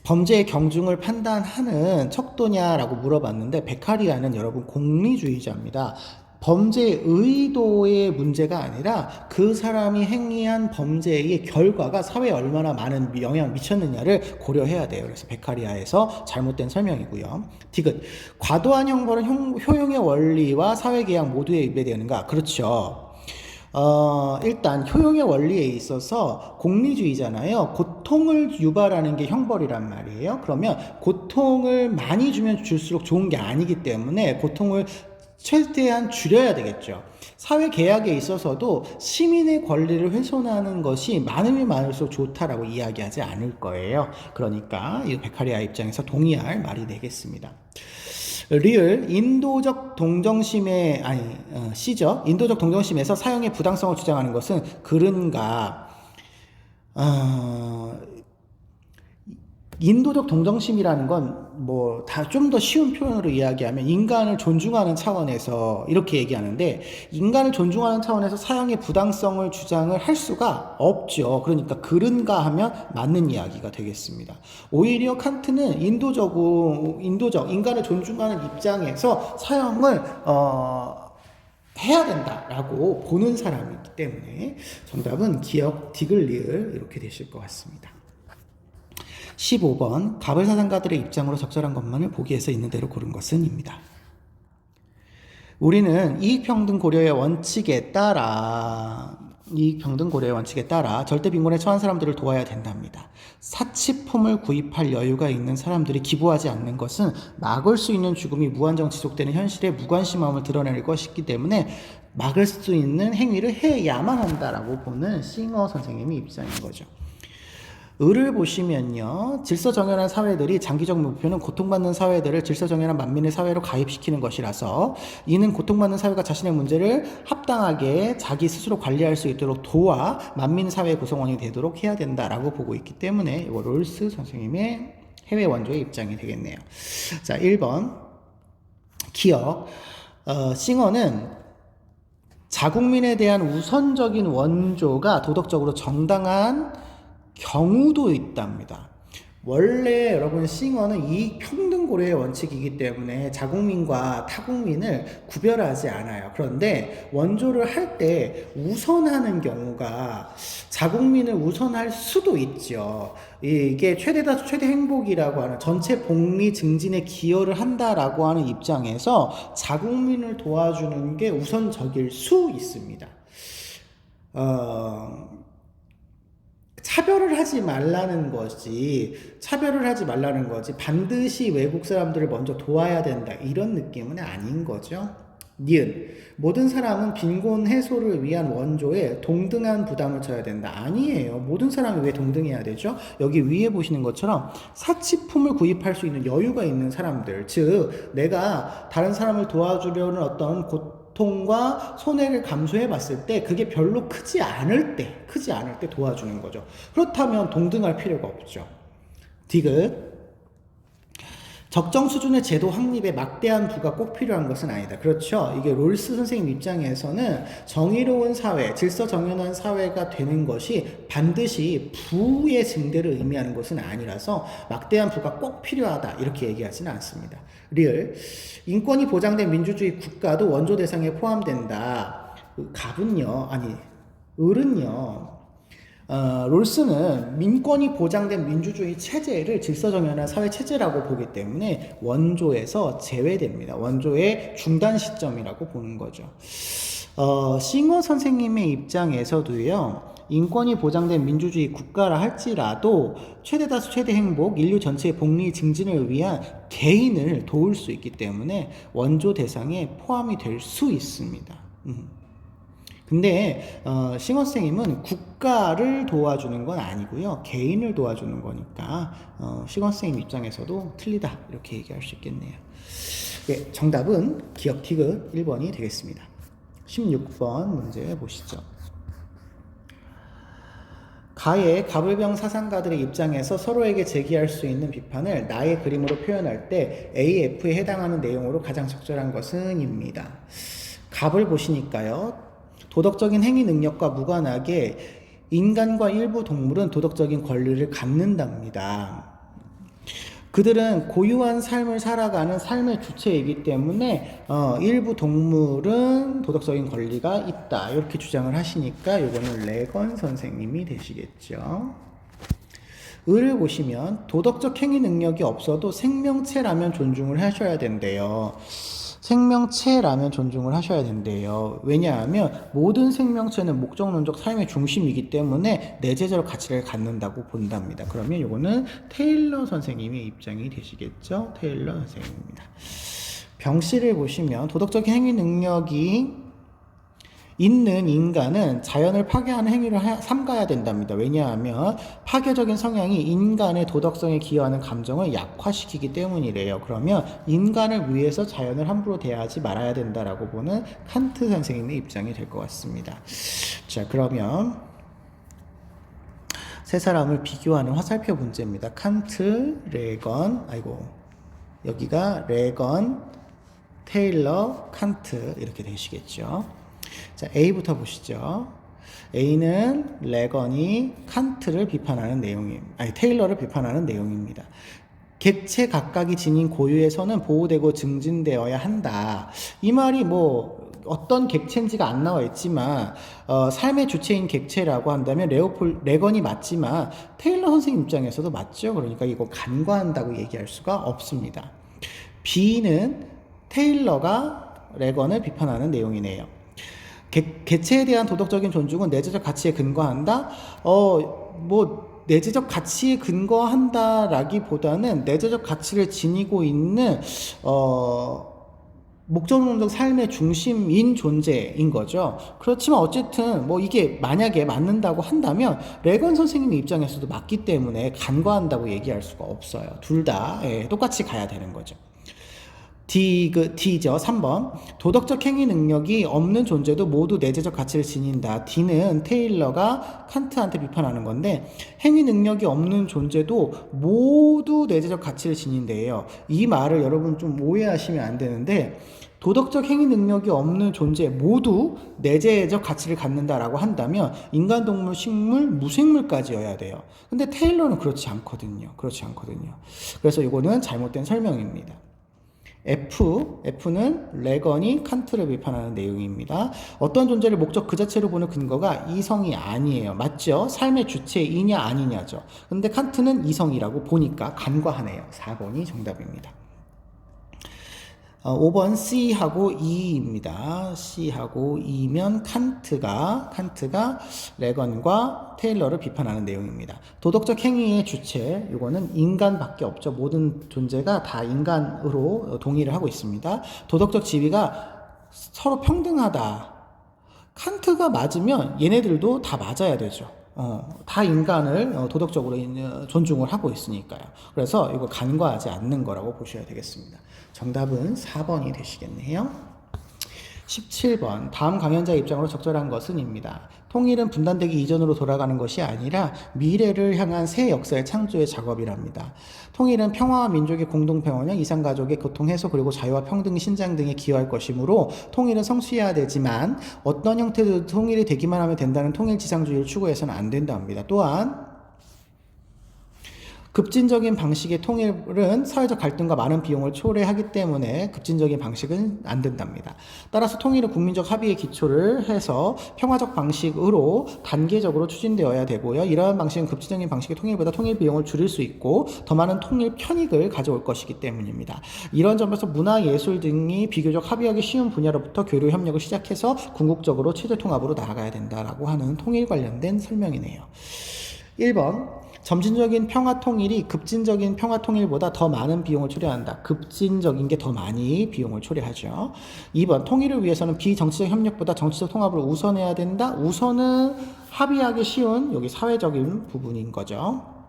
범죄의 경중을 판단하는 척도냐라고 물어봤는데 베카리아는 여러분 공리주의자입니다. 범죄 의도의 문제가 아니라 그 사람이 행위한 범죄의 결과가 사회에 얼마나 많은 영향을 미쳤느냐를 고려해야 돼요. 그래서 베카리아에서 잘못된 설명이고요. 디귿 과도한 형벌은 효용의 원리와 사회계약 모두에 위배되는가? 그렇죠. 일단 효용의 원리에 있어서 공리주의잖아요. 고통을 유발하는 게 형벌이란 말이에요. 그러면 고통을 많이 주면 줄수록 좋은 게 아니기 때문에 고통을 최대한 줄여야 되겠죠. 사회 계약에 있어서도 시민의 권리를 훼손하는 것이 많으면 많을수록 좋다라고 이야기하지 않을 거예요. 그러니까 이 베카리아 입장에서 동의할 말이 되겠습니다. 리을 인도적 동정심의 C죠. 인도적 동정심에서 사형의 부당성을 주장하는 것은 그른가? 인도적 동정심이라는 건 뭐 다 좀 더 쉬운 표현으로 이야기하면 인간을 존중하는 차원에서 이렇게 얘기하는데, 인간을 존중하는 차원에서 사형의 부당성을 주장을 할 수가 없죠. 그러니까 그른가 하면 맞는 이야기가 되겠습니다. 오히려 칸트는 인도적 인간을 존중하는 입장에서 사형을 해야 된다라고 보는 사람이기 때문에 정답은 기억 디글리을 이렇게 되실 것 같습니다. 15번 가불사상가들의 입장으로 적절한 것만을 보기에서 있는 대로 고른 것은 입니다. 우리는 이익평등 고려의 원칙에 따라 절대 빈곤에 처한 사람들을 도와야 된답니다. 사치품을 구입할 여유가 있는 사람들이 기부하지 않는 것은 막을 수 있는 죽음이 무한정 지속되는 현실에 무관심함을 드러낼 것이기 때문에 막을 수 있는 행위를 해야만 한다라고 보는 싱어 선생님의 입장인 거죠. 을을 보시면요, 질서정연한 사회들이 장기적 목표는 고통받는 사회들을 질서정연한 만민의 사회로 가입시키는 것이라서, 이는 고통받는 사회가 자신의 문제를 합당하게 자기 스스로 관리할 수 있도록 도와 만민 사회의 구성원이 되도록 해야 된다라고 보고 있기 때문에 이거 롤스 선생님의 해외 원조의 입장이 되겠네요. 자, 1번 기억. 싱어는 자국민에 대한 우선적인 원조가 도덕적으로 정당한 경우도 있답니다. 원래 여러분 싱어는 이익평등 고려의 원칙이기 때문에 자국민과 타국민을 구별하지 않아요. 그런데 원조를 할 때 우선하는 경우가 자국민을 우선할 수도 있죠. 이게 최대다수 최대 행복이라고 하는 전체 복리 증진에 기여를 한다라고 하는 입장에서 자국민을 도와주는 게 우선적일 수 있습니다. 차별을 하지 말라는 거지 반드시 외국 사람들을 먼저 도와야 된다 이런 느낌은 아닌 거죠. 니은 모든 사람은 빈곤 해소를 위한 원조에 동등한 부담을 쳐야 된다. 아니에요. 모든 사람이 왜 동등해야 되죠? 여기 위에 보시는 것처럼 사치품을 구입할 수 있는 여유가 있는 사람들, 즉 내가 다른 사람을 도와주려는 어떤 고통과 손해를 감수해 봤을 때 그게 별로 크지 않을 때 도와주는 거죠. 그렇다면 동등할 필요가 없죠. 디귿 적정 수준의 제도 확립에 막대한 부가 꼭 필요한 것은 아니다. 그렇죠. 이게 롤스 선생님 입장에서는 정의로운 사회, 질서정연한 사회가 되는 것이 반드시 부의 증대를 의미하는 것은 아니라서 막대한 부가 꼭 필요하다 이렇게 얘기하지는 않습니다. 리을 인권이 보장된 민주주의 국가도 원조 대상에 포함된다. 을은요. 롤스는 민권이 보장된 민주주의 체제를 질서정연한 사회 체제라고 보기 때문에 원조에서 제외됩니다. 원조의 중단 시점이라고 보는 거죠. 싱어 선생님의 입장에서도요, 인권이 보장된 민주주의 국가라 할지라도 최대다수 최대 행복, 인류 전체의 복리 증진을 위한 개인을 도울 수 있기 때문에 원조 대상에 포함이 될 수 있습니다. 근데 싱어 선생님은 국가를 도와주는 건 아니고요, 개인을 도와주는 거니까 싱어 선생님 입장에서도 틀리다 이렇게 얘기할 수 있겠네요. 네, 정답은 기억 티귿 1번이 되겠습니다. 16번 문제 보시죠. 가의 가불병 사상가들의 입장에서 서로에게 제기할 수 있는 비판을 나의 그림으로 표현할 때 AF에 해당하는 내용으로 가장 적절한 것은 입니다. 갑을 보시니까요, 도덕적인 행위 능력과 무관하게 인간과 일부 동물은 도덕적인 권리를 갖는답니다. 그들은 고유한 삶을 살아가는 삶의 주체이기 때문에 일부 동물은 도덕적인 권리가 있다 이렇게 주장을 하시니까 이거는 레건 선생님이 되시겠죠. 을을 보시면 도덕적 행위 능력이 없어도 생명체라면 존중을 하셔야 된대요. 생명체라면 존중을 하셔야 된대요. 왜냐하면 모든 생명체는 목적론적 삶의 중심이기 때문에 내재적 가치를 갖는다고 본답니다. 그러면 이거는 테일러 선생님의 입장이 되시겠죠. 테일러 선생님입니다. 병씨를 보시면 도덕적인 행위 능력이 있는 인간은 자연을 파괴하는 행위를 삼가야 된답니다. 왜냐하면 파괴적인 성향이 인간의 도덕성에 기여하는 감정을 약화시키기 때문이래요. 그러면 인간을 위해서 자연을 함부로 대하지 말아야 된다라고 보는 칸트 선생님의 입장이 될 것 같습니다. 자, 그러면 세 사람을 비교하는 화살표 문제입니다. 칸트, 레건, 여기가 레건, 테일러, 칸트 이렇게 되시겠죠. 자, A부터 보시죠. A는 레건이 칸트를 비판하는 테일러를 비판하는 내용입니다. 객체 각각이 지닌 고유에서는 보호되고 증진되어야 한다. 이 말이 뭐 어떤 객체인지가 안 나와 있지만 삶의 주체인 객체라고 한다면 레건이 맞지만 테일러 선생님 입장에서도 맞죠. 그러니까 이거 간과한다고 얘기할 수가 없습니다. B는 테일러가 레건을 비판하는 내용이네요. 개체에 대한 도덕적인 존중은 내재적 가치에 근거한다? 내재적 가치에 근거한다라기보다는 내재적 가치를 지니고 있는 목적론적 삶의 중심인 존재인 거죠. 그렇지만 어쨌든 뭐 이게 만약에 맞는다고 한다면 레건 선생님 입장에서도 맞기 때문에 간과한다고 얘기할 수가 없어요. 둘 다 똑같이 가야 되는 거죠. D죠. 3번. 도덕적 행위 능력이 없는 존재도 모두 내재적 가치를 지닌다. D는 테일러가 칸트한테 비판하는 건데 행위 능력이 없는 존재도 모두 내재적 가치를 지닌대요. 이 말을 여러분 좀 오해하시면 안 되는데 도덕적 행위 능력이 없는 존재 모두 내재적 가치를 갖는다라고 한다면 인간, 동물, 식물, 무생물까지여야 돼요. 근데 테일러는 그렇지 않거든요. 그래서 이거는 잘못된 설명입니다. F는 레건이 칸트를 비판하는 내용입니다. 어떤 존재를 목적 그 자체로 보는 근거가 이성이 아니에요. 맞죠? 삶의 주체이냐 아니냐죠. 근데 칸트는 이성이라고 보니까 간과하네요. 4번이 정답입니다. 5번 C하고 E입니다. C하고 E면 칸트가 레건과 테일러를 비판하는 내용입니다. 도덕적 행위의 주체, 이거는 인간밖에 없죠. 모든 존재가 다 인간으로 동의를 하고 있습니다. 도덕적 지위가 서로 평등하다. 칸트가 맞으면 얘네들도 다 맞아야 되죠. 다 인간을 도덕적으로 존중을 하고 있으니까요. 그래서 이거 간과하지 않는 거라고 보셔야 되겠습니다. 정답은 4번이 되시겠네요. 17번. 다음 강연자의 입장으로 적절한 것은입니다. 통일은 분단되기 이전으로 돌아가는 것이 아니라 미래를 향한 새 역사의 창조의 작업이랍니다. 통일은 평화와 민족의 공동평화형, 이산가족의 고통 해소, 그리고 자유와 평등, 신장 등에 기여할 것이므로 통일은 성취해야 되지만 어떤 형태도 통일이 되기만 하면 된다는 통일지상주의를 추구해서는 안 된답니다. 또한 급진적인 방식의 통일은 사회적 갈등과 많은 비용을 초래하기 때문에 급진적인 방식은 안 된답니다. 따라서 통일은 국민적 합의에 기초를 해서 평화적 방식으로 단계적으로 추진되어야 되고요. 이러한 방식은 급진적인 방식의 통일보다 통일 비용을 줄일 수 있고 더 많은 통일 편익을 가져올 것이기 때문입니다. 이런 점에서 문화, 예술 등이 비교적 합의하기 쉬운 분야로부터 교류 협력을 시작해서 궁극적으로 체제 통합으로 나아가야 된다라고 하는 통일 관련된 설명이네요. 1번. 점진적인 평화 통일이 급진적인 평화 통일보다 더 많은 비용을 초래한다. 급진적인 게 더 많이 비용을 초래하죠. 2번. 통일을 위해서는 비정치적 협력보다 정치적 통합을 우선해야 된다. 우선은 합의하기 쉬운 여기 사회적인 부분인 거죠.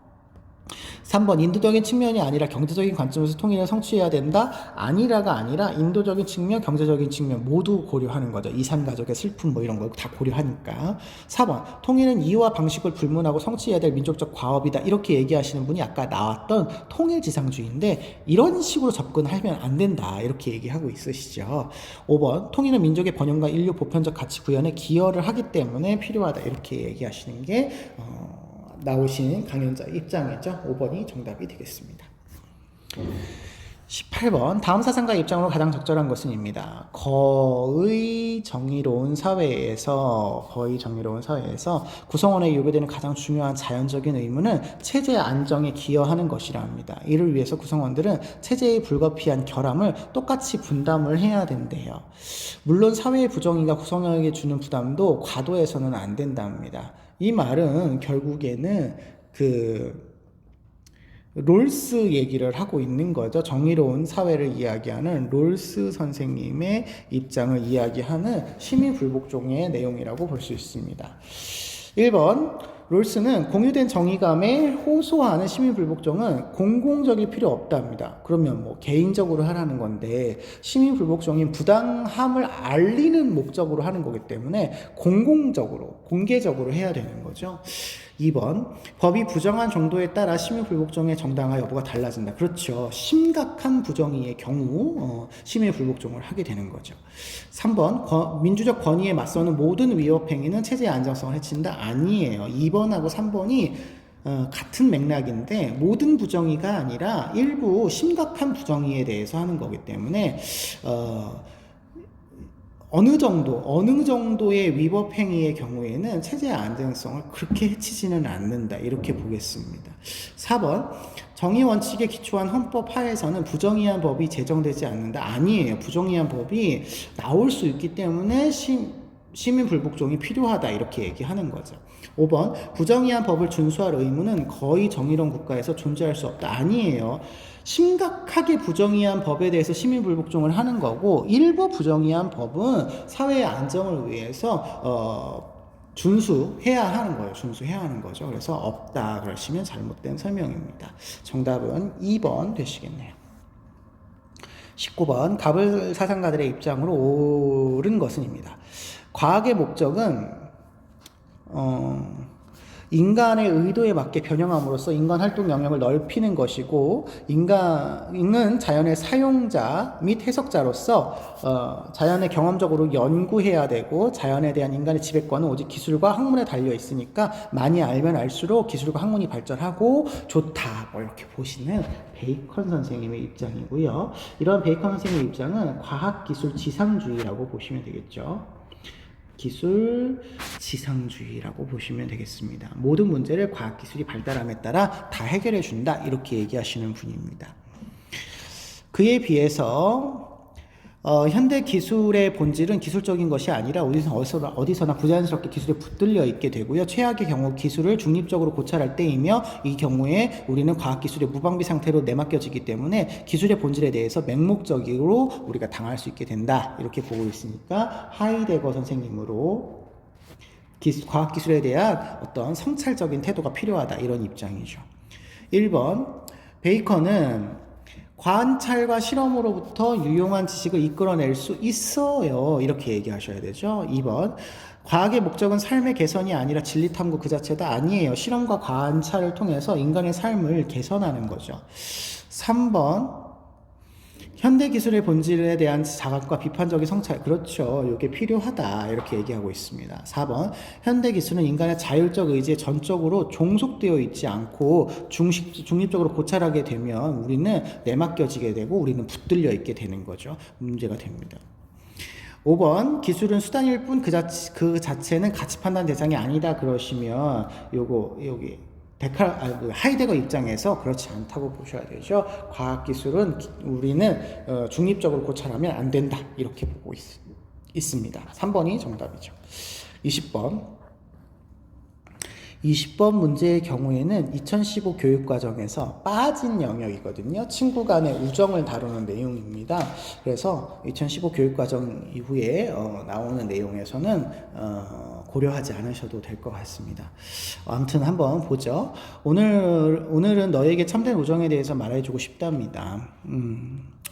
3번. 인도적인 측면이 아니라 경제적인 관점에서 통일을 성취해야 된다. 아니라가 아니라 인도적인 측면, 경제적인 측면 모두 고려하는 거죠. 이산가족의 슬픔 뭐 이런 거 다 고려하니까. 4번. 통일은 이유와 방식을 불문하고 성취해야 될 민족적 과업이다. 이렇게 얘기하시는 분이 아까 나왔던 통일지상주의인데 이런 식으로 접근하면 안 된다. 이렇게 얘기하고 있으시죠. 5번. 통일은 민족의 번영과 인류 보편적 가치 구현에 기여를 하기 때문에 필요하다. 이렇게 얘기하시는 게 나오신 강연자 입장이죠. 5번이 정답이 되겠습니다. 18번. 다음 사상가의 입장으로 가장 적절한 것은입니다. 거의 정의로운 사회에서 구성원에 요구되는 가장 중요한 자연적인 의무는 체제 안정에 기여하는 것이라 합니다. 이를 위해서 구성원들은 체제의 불가피한 결함을 똑같이 분담을 해야 된대요. 물론 사회의 부정의가 구성원에게 주는 부담도 과도해서는 안 된답니다. 이 말은 결국에는 롤스 얘기를 하고 있는 거죠. 정의로운 사회를 이야기하는 롤스 선생님의 입장을 이야기하는 시민불복종의 내용이라고 볼 수 있습니다. 1번. 롤스는 공유된 정의감에 호소하는 시민불복종은 공공적일 필요 없답니다. 그러면 뭐 개인적으로 하라는 건데 시민불복종인 부당함을 알리는 목적으로 하는 거기 때문에 공공적으로, 공개적으로 해야 되는 거죠. 2번, 법이 부정한 정도에 따라 시민불복종의 정당화 여부가 달라진다. 그렇죠. 심각한 부정의의 경우 시민불복종을 하게 되는 거죠. 3번, 민주적 권위에 맞서는 모든 위법 행위는 체제의 안정성을 해친다. 아니에요. 2번하고 3번이 같은 맥락인데 모든 부정의가 아니라 일부 심각한 부정의에 대해서 하는 거기 때문에 어느 정도의 위법 행위의 경우에는 체제의 안정성을 그렇게 해치지는 않는다. 이렇게 보겠습니다. 4번, 정의 원칙에 기초한 헌법 하에서는 부정의한 법이 제정되지 않는다. 아니에요. 부정의한 법이 나올 수 있기 때문에 시민불복종이 필요하다. 이렇게 얘기하는 거죠. 5번, 부정의한 법을 준수할 의무는 거의 정의로운 국가에서 존재할 수 없다. 아니에요. 심각하게 부정의한 법에 대해서 시민불복종을 하는 거고, 일부 부정의한 법은 사회의 안정을 위해서 준수해야 하는 거예요. 준수해야 하는 거죠. 그래서 없다 그러시면 잘못된 설명입니다. 정답은 2번 되시겠네요. 19번, 가불 사상가들의 입장으로 옳은 것은입니다. 과학의 목적은 인간의 의도에 맞게 변형함으로써 인간 활동 영역을 넓히는 것이고, 인간은 자연의 사용자 및 해석자로서 자연을 경험적으로 연구해야 되고, 자연에 대한 인간의 지배권은 오직 기술과 학문에 달려 있으니까 많이 알면 알수록 기술과 학문이 발전하고 좋다. 뭐 이렇게 보시는 베이컨 선생님의 입장이고요. 이런 베이컨 선생님의 입장은 과학기술 지상주의라고 보시면 되겠죠. 기술 지상주의라고 보시면 되겠습니다. 모든 문제를 과학기술이 발달함에 따라 다 해결해 준다. 이렇게 얘기하시는 분입니다. 그에 비해서 현대 기술의 본질은 기술적인 것이 아니라 어디서나 부자연스럽게 기술에 붙들려 있게 되고요. 최악의 경우 기술을 중립적으로 고찰할 때이며, 이 경우에 우리는 과학기술의 무방비 상태로 내맡겨지기 때문에 기술의 본질에 대해서 맹목적으로 우리가 당할 수 있게 된다. 이렇게 보고 있으니까 하이데거 선생님으로 과학기술에 대한 어떤 성찰적인 태도가 필요하다. 이런 입장이죠. 1번, 베이컨은 관찰과 실험으로부터 유용한 지식을 이끌어낼 수 있어요. 이렇게 얘기하셔야 되죠. 2번, 과학의 목적은 삶의 개선이 아니라 진리 탐구 그 자체다. 아니에요. 실험과 관찰을 통해서 인간의 삶을 개선하는 거죠. 3번, 현대기술의 본질에 대한 자각과 비판적인 성찰. 그렇죠. 이게 필요하다. 이렇게 얘기하고 있습니다. 4번, 현대기술은 인간의 자율적 의지에 전적으로 종속되어 있지 않고 중립적으로 고찰하게 되면 우리는 내맡겨지게 되고 우리는 붙들려 있게 되는 거죠. 문제가 됩니다. 5번, 기술은 수단일 뿐 그 자체는 가치 판단 대상이 아니다. 그러시면 여기 하이데거 입장에서 그렇지 않다고 보셔야 되죠. 과학기술은 우리는 중립적으로 고찰하면 안 된다. 이렇게 보고 있습니다. 3번이 정답이죠. 20번 문제의 경우에는 2015 교육과정에서 빠진 영역이거든요. 친구 간의 우정을 다루는 내용입니다. 그래서 2015 교육과정 이후에 나오는 내용에서는 고려하지 않으셔도 될 것 같습니다. 아무튼 한번 보죠. 오늘은 너에게 참된 우정에 대해서 말해주고 싶답니다.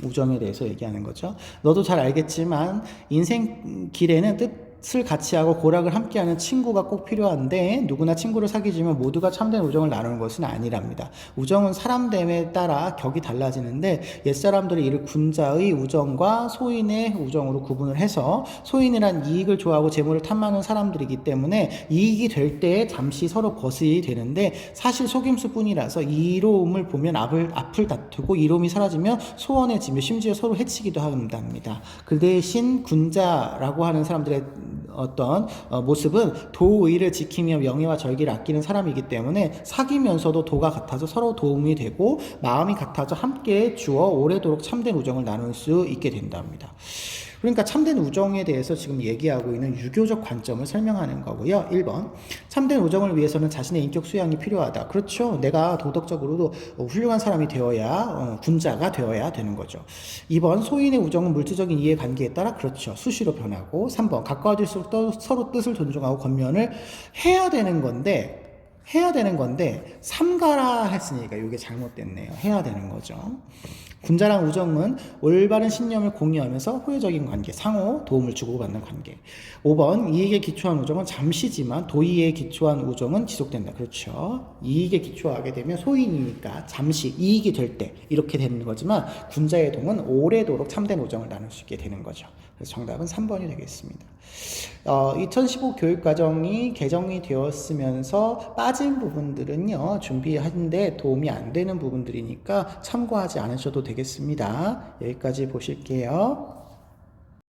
우정에 대해서 얘기하는 거죠. 너도 잘 알겠지만 인생 길에는 뜻을 같이 하고 고락을 함께하는 친구가 꼭 필요한데, 누구나 친구를 사귀지만 모두가 참된 우정을 나누는 것은 아니랍니다. 우정은 사람됨에 따라 격이 달라지는데, 옛사람들이 이를 군자의 우정과 소인의 우정으로 구분을 해서, 소인이란 이익을 좋아하고 재물을 탐하는 사람들이기 때문에 이익이 될 때 잠시 서로 벗이 되는데, 사실 속임수 뿐이라서 이로움을 보면 앞을 다투고 이로움이 사라지면 소원해지며 심지어 서로 해치기도 한답니다. 그 대신 군자라고 하는 사람들의 어떤 모습은 도의를 지키며 명예와 절기를 아끼는 사람이기 때문에 사귀면서도 도가 같아서 서로 도움이 되고 마음이 같아서 함께 주어 오래도록 참된 우정을 나눌 수 있게 된답니다. 그러니까 참된 우정에 대해서 지금 얘기하고 있는 유교적 관점을 설명하는 거고요. 1번, 참된 우정을 위해서는 자신의 인격 수양이 필요하다. 그렇죠. 내가 도덕적으로도 훌륭한 사람이 되어야, 군자가 되어야 되는 거죠. 2번, 소인의 우정은 물질적인 이해관계에 따라 그렇죠. 수시로 변하고. 3번, 가까워질수록 서로 뜻을 존중하고 권면을 해야 되는 건데, 해야 되는 건데 삼가라 했으니까 이게 잘못됐네요. 해야 되는 거죠. 군자랑 우정은 올바른 신념을 공유하면서 호혜적인 관계, 상호 도움을 주고받는 관계. 5번 이익에 기초한 우정은 잠시지만 도의에 기초한 우정은 지속된다. 그렇죠. 이익에 기초하게 되면 소인이니까 잠시 이익이 될 때 이렇게 되는 거지만 군자의 동은 오래도록 참된 우정을 나눌 수 있게 되는 거죠. 그래서 정답은 3번이 되겠습니다. 2015 교육과정이 개정이 되었으면서 빠진 부분들은요, 준비하는데 도움이 안 되는 부분들이니까 참고하지 않으셔도 되겠습니다. 여기까지 보실게요.